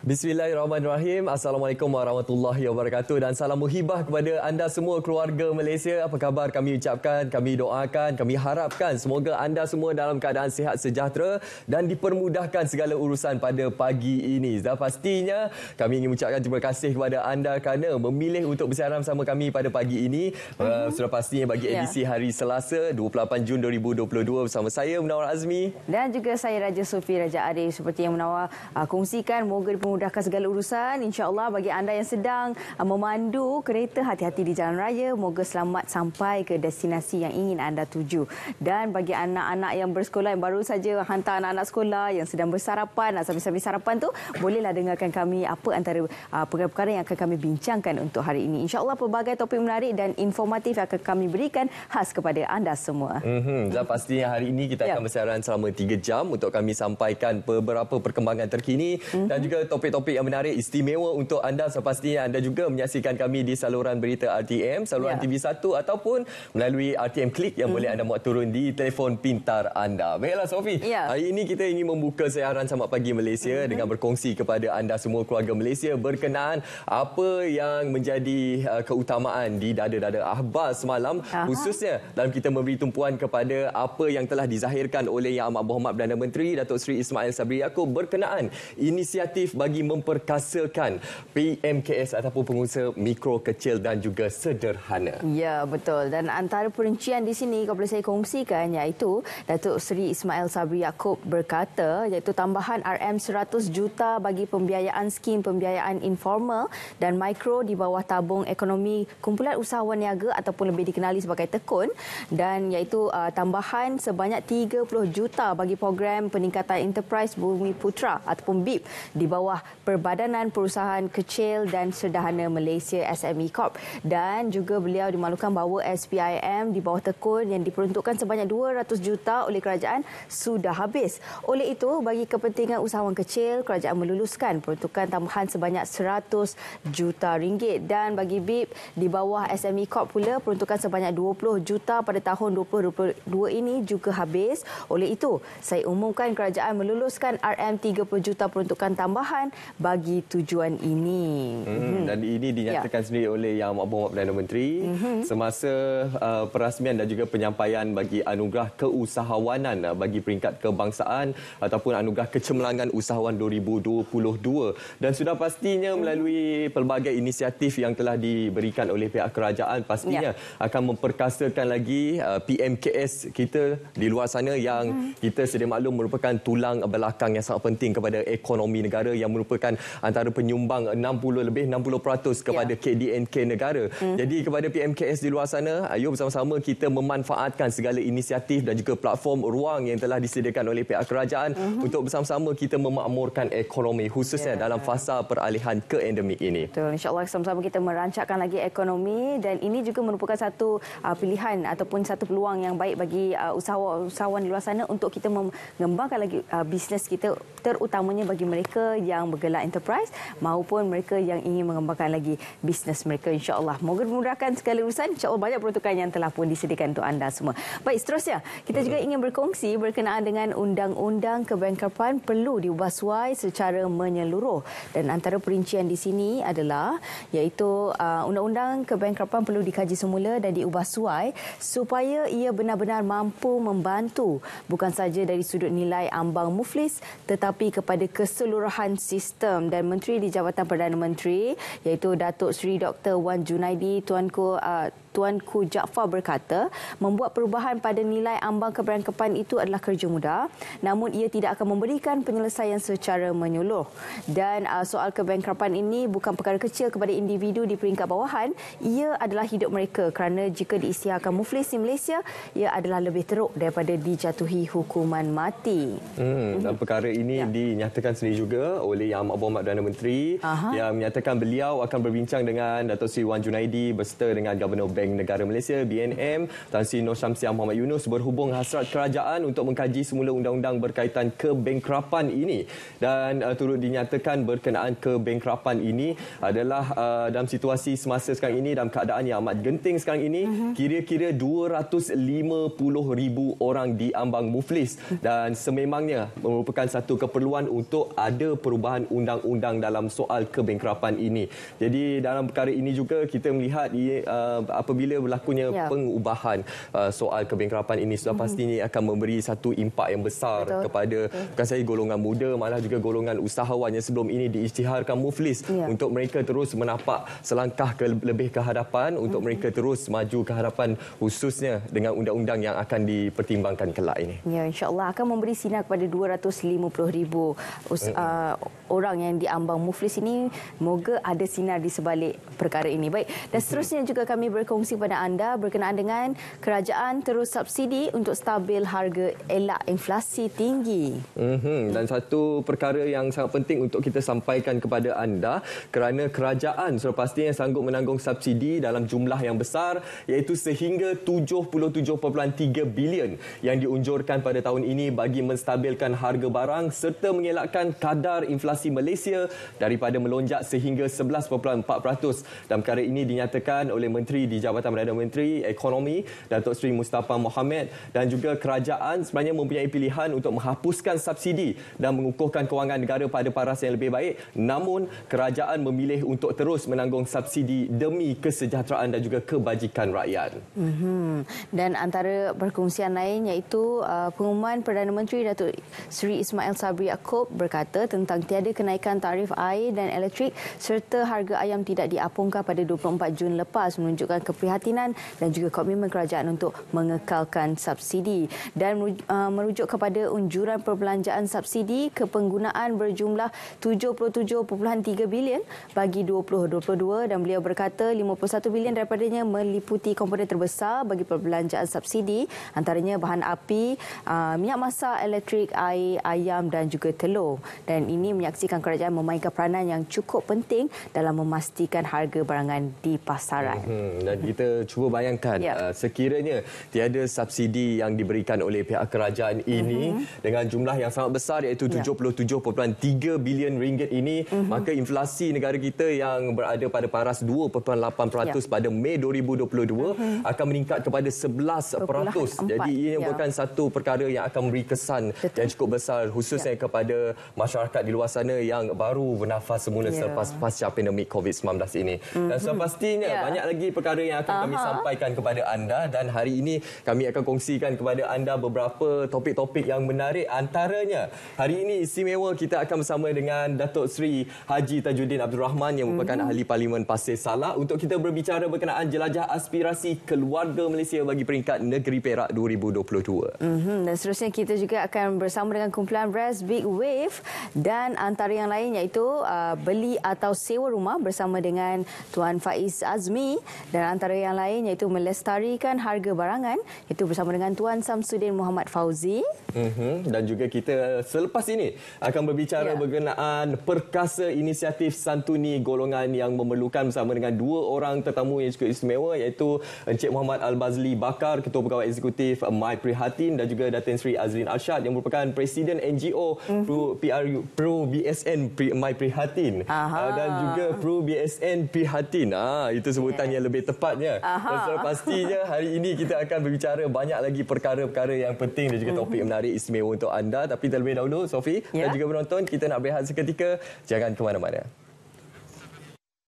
Bismillahirrahmanirrahim. Assalamualaikum warahmatullahi wabarakatuh dan salam muhibah kepada anda semua keluarga Malaysia. Apa khabar? Kami ucapkan, kami doakan, kami harapkan semoga anda semua dalam keadaan sihat sejahtera dan dipermudahkan segala urusan pada pagi ini. Dan pastinya kami ingin mengucapkan terima kasih kepada anda kerana memilih untuk bersiaran bersama kami pada pagi ini. Sudah pastinya bagi edisi hari Selasa 28 Jun 2022 bersama saya Munawar Azmi dan juga saya Raja Sofi Raja Arif. Seperti yang Munawar kongsikan, moga memudahkan segala urusan. InsyaAllah bagi anda yang sedang memandu kereta, hati-hati di jalan raya. Moga selamat sampai ke destinasi yang ingin anda tuju. Dan bagi anak-anak yang bersekolah, yang baru saja hantar anak-anak sekolah, yang sedang bersarapan, nak sambil-sambil sarapan tu, bolehlah dengarkan kami apa antara perkara-perkara yang akan kami bincangkan untuk hari ini. InsyaAllah pelbagai topik menarik dan informatif akan kami berikan khas kepada anda semua. Dan pastinya hari ini kita akan bersiaran selama 3 jam untuk kami sampaikan beberapa perkembangan terkini dan juga topik-topik yang menarik istimewa untuk anda. Sepastinya anda juga menyaksikan kami di saluran berita RTM, saluran TV1 ataupun melalui RTM Klik yang boleh anda muat turun di telefon pintar anda. Baiklah Sofi, hari ini kita ingin membuka siaran Selamat Pagi Malaysia dengan berkongsi kepada anda semua keluarga Malaysia berkenaan apa yang menjadi keutamaan di dada-dada Ahbab semalam, khususnya dalam kita memberi tumpuan kepada apa yang telah dizahirkan oleh Yang Amat Berhormat Perdana Menteri Datuk Seri Ismail Sabri Yaakob berkenaan inisiatif bagi memperkasakan PMKS ataupun pengusaha mikro, kecil dan juga sederhana. Ya, betul. Dan antara perincian di sini kalau boleh saya kongsikan iaitu Datuk Seri Ismail Sabri Yaakob berkata iaitu tambahan RM100 juta bagi pembiayaan skim pembiayaan informal dan mikro di bawah tabung ekonomi kumpulan usahawan niaga ataupun lebih dikenali sebagai tekun, dan iaitu tambahan sebanyak 30 juta bagi program peningkatan enterprise Bumi Putra ataupun BIP di bawah Perbadanan Perusahaan Kecil dan Sederhana Malaysia SME Corp, dan juga beliau dimaklumkan bahawa SPIM di bawah tekun yang diperuntukkan sebanyak 200 juta oleh kerajaan sudah habis. Oleh itu, bagi kepentingan usahawan kecil, kerajaan meluluskan peruntukan tambahan sebanyak 100 juta ringgit, dan bagi BIP di bawah SME Corp pula peruntukan sebanyak 20 juta pada tahun 2022 ini juga habis. Oleh itu, saya umumkan kerajaan meluluskan RM30 juta peruntukan tambahan bagi tujuan ini. Dan ini dinyatakan sendiri oleh Yang Amat Berhormat Perdana Menteri semasa perasmian dan juga penyampaian bagi anugerah keusahawanan bagi peringkat kebangsaan ataupun anugerah kecemerlangan usahawan 2022, dan sudah pastinya melalui pelbagai inisiatif yang telah diberikan oleh pihak kerajaan pastinya akan memperkasakan lagi PMKS kita di luar sana yang kita sedia maklum merupakan tulang belakang yang sangat penting kepada ekonomi negara, yang merupakan antara penyumbang 60% kepada KDNK negara. Jadi kepada PMKS di luar sana, ayo bersama-sama kita memanfaatkan segala inisiatif dan juga platform ruang yang telah disediakan oleh pihak kerajaan untuk bersama-sama kita memakmurkan ekonomi, khususnya dalam fasa peralihan ke endemik ini. Betul. InsyaAllah sama-sama kita merancangkan lagi ekonomi, dan ini juga merupakan satu pilihan ataupun satu peluang yang baik bagi usahawan di luar sana untuk kita mengembangkan lagi bisnes kita, terutamanya bagi mereka yang bergelar enterprise maupun mereka yang ingin mengembangkan lagi bisnes mereka. InsyaAllah moga memudahkan segala urusan. InsyaAllah banyak peruntukan yang telah pun disediakan untuk anda semua. Baik, seterusnya kita juga ingin berkongsi berkenaan dengan undang-undang kebangkapan perlu diubah suai secara menyeluruh, dan antara perincian di sini adalah iaitu undang-undang kebangkapan perlu dikaji semula dan diubah suai supaya ia benar-benar mampu membantu bukan saja dari sudut nilai ambang muflis tetapi kepada keseluruhan sistem. Dan Menteri di Jabatan Perdana Menteri iaitu Datuk Seri Dr. Wan Junaidi Tuanku Jaafar berkata, membuat perubahan pada nilai ambang keberangkapan itu adalah kerja mudah, namun ia tidak akan memberikan penyelesaian secara menyeluruh. Dan soal kebangkapan ini bukan perkara kecil kepada individu di peringkat bawahan, ia adalah hidup mereka, kerana jika diisytiharkan muflis di Malaysia, ia adalah lebih teruk daripada dijatuhi hukuman mati. Dan perkara ini dinyatakan sendiri juga oleh Yang Amat Berhormat Perdana Menteri yang menyatakan beliau akan berbincang dengan Datuk Seri Wan Junaidi berserta dengan Gubernur Bank Negara Malaysia BNM Tan Sri Nur Syamsiah Muhammad Yunus berhubung hasrat kerajaan untuk mengkaji semula undang-undang berkaitan kebangkrapan ini, dan turut dinyatakan berkenaan kebangkrapan ini adalah dalam situasi semasa sekarang ini, dalam keadaan yang amat genting sekarang ini, kira-kira 250,000 orang diambang muflis, dan sememangnya merupakan satu keperluan untuk ada perubahan perubahan undang-undang dalam soal kebangkrapan ini. Jadi dalam perkara ini juga kita melihat apabila berlakunya pengubahan soal kebangkrapan ini sudah pastinya akan memberi satu impak yang besar kepada bukan sahaja golongan muda, malah juga golongan usahawan yang sebelum ini diisytiharkan muflis untuk mereka terus menapak selangkah lebih ke hadapan untuk mereka terus maju ke hadapan, khususnya dengan undang-undang yang akan dipertimbangkan kelak ini. Ya, insya-Allah akan memberi sinar kepada 250,000 orang yang diambang muflis ini. Moga ada sinar di sebalik perkara ini. Baik, dan seterusnya juga kami berkongsi kepada anda berkenaan dengan kerajaan terus subsidi untuk stabil harga elak inflasi tinggi. Dan satu perkara yang sangat penting untuk kita sampaikan kepada anda, kerana kerajaan sudah pastinya sanggup menanggung subsidi dalam jumlah yang besar, iaitu sehingga 77.3 bilion yang diunjurkan pada tahun ini bagi menstabilkan harga barang serta mengelakkan kadar inflasi Malaysia daripada melonjak sehingga 11.4%. Dan perkara ini dinyatakan oleh Menteri di Jabatan Perdana Menteri Ekonomi, Datuk Seri Mustafa Mohamed, dan juga kerajaan sebenarnya mempunyai pilihan untuk menghapuskan subsidi dan mengukuhkan kewangan negara pada paras yang lebih baik. Namun, kerajaan memilih untuk terus menanggung subsidi demi kesejahteraan dan juga kebajikan rakyat. Dan antara perkongsian lain iaitu pengumuman Perdana Menteri Datuk Seri Ismail Sabri Yaakob berkata tentang tiada kenaikan tarif air dan elektrik serta harga ayam tidak diapungkan pada 24 Jun lepas, menunjukkan keprihatinan dan juga komitmen kerajaan untuk mengekalkan subsidi. Dan merujuk kepada unjuran perbelanjaan subsidi kepenggunaan berjumlah 77.3 bilion bagi 2022, dan beliau berkata 51 bilion daripadanya meliputi komponen terbesar bagi perbelanjaan subsidi, antaranya bahan api, minyak masak, elektrik, air, ayam dan juga telur. Dan ini menyaksikan kerajaan memainkan peranan yang cukup penting dalam memastikan harga barangan di pasaran. Dan kita cuba bayangkan sekiranya tiada subsidi yang diberikan oleh pihak kerajaan ini dengan jumlah yang sangat besar iaitu 77.3 bilion ringgit ini, maka inflasi negara kita yang berada pada paras 2.8% pada Mei 2022 akan meningkat kepada 11%. Jadi ini merupakan satu perkara yang akan memberi kesan yang cukup besar, khususnya kepada masyarakat di luar sana yang baru bernafas semula selepas pasca pandemik COVID-19 ini. Dan sepastinya banyak lagi perkara yang akan kami sampaikan kepada anda, dan hari ini kami akan kongsikan kepada anda beberapa topik-topik yang menarik. Antaranya, hari ini istimewa kita akan bersama dengan Datuk Seri Haji Tajuddin Abdul Rahman yang merupakan Ahli Parlimen Pasir Salak untuk kita berbicara berkenaan jelajah aspirasi keluarga Malaysia bagi peringkat Negeri Perak 2022. Dan seterusnya kita juga akan bersama dengan kumpulan Brass Big Wave, dan antara yang lain iaitu beli atau sewa rumah bersama dengan Tuan Faiz Azmi, dan antara yang lain iaitu melestarikan harga barangan iaitu bersama dengan Tuan Samsudin Muhammad Fauzi. Dan juga kita selepas ini akan berbicara berkenaan perkasa inisiatif santuni golongan yang memerlukan bersama dengan dua orang tetamu yang cukup istimewa iaitu Encik Muhammad Al-Bazli Bakar, Ketua Pegawai Eksekutif My Prihatin, dan juga Datin Sri Azrin Arshad yang merupakan Presiden NGO Pro BSN My Prihatin, dan juga Pro BSN Prihatin. Itu sebutan yang lebih tepatnya. Dan secara pastinya hari ini kita akan berbicara banyak lagi perkara-perkara yang penting dan juga topik menarik istimewa untuk anda. Tapi terlebih dahulu, Sophie dan juga penonton, kita nak berehat seketika. Jangan ke mana-mana.